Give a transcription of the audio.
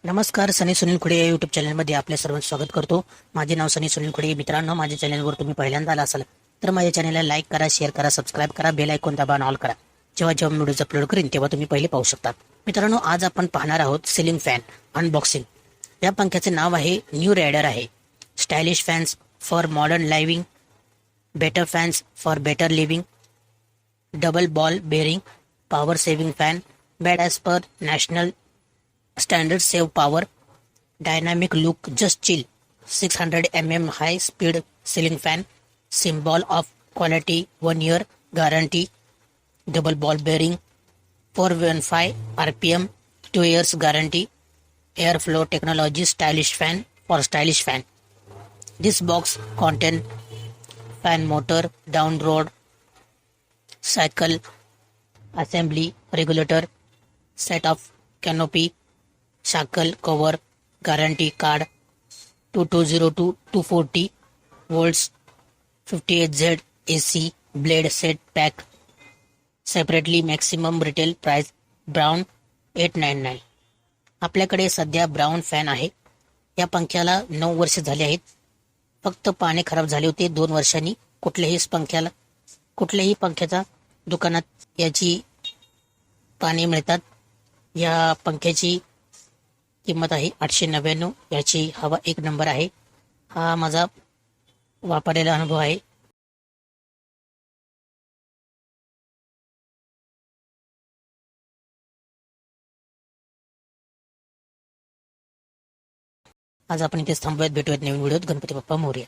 नमस्कार, सनी सुनील खुडे या युट्यूब चॅनलमध्ये आपल्या सर्वांचं स्वागत करतो. माझे नाव सनी सुनील खुडे. मित्रांनो, माझ्या चॅनलवर तुम्ही पहिल्यांदा आला असाल तर माझ्या चॅनलला लाईक करा, शेअर करा, सबस्क्राईब करा, बेल आयकॉन दाबा, ऑल करा. जेव्हा जेव्हा मी व्हिडिओज अपलोड करीन तेव्हा तुम्ही पहिले पाहू शकता. मित्रांनो, आज आपण पाहणार आहोत सिलिंग फॅन अनबॉक्सिंग. या पंख्याचे नाव आहे न्यू रायडर आहे. Stylish fans for modern living, better fans for better living, double ball bearing, power saving fan, bed as per national standard, save power, dynamic look, just chill, 600 mm high speed ceiling fan, symbol of quality, 1 year guarantee, double ball bearing, 415 rpm, 2 years guarantee, airflow technology, stylish fan for stylish fan. This box contain fan motor, down rod, cycle assembly, regulator, set of canopy, shackle cover, guarantee card, 2202 240 volts, 58Z AC, blade set pack, separately, maximum retail price brown 899. आपल्याकडे सध्या brown fan आहे. या पंख्याला 9 वर्ष झाले आहेत. फक्त पाने खराब झाले होते 2 वर्षांनी. कुठल्याही पंख्याचा दुकानात याची पाने मिळतात. या पंख्याची किंमत आहे 899. याची हवा 1 नंबर आहे. हा माझा वापरलेला अनुभव आहे. आज आपण इथेच थांबूयात. भेटूयात नवीन व्हिडिओत. गणपती बाप्पा मोरया.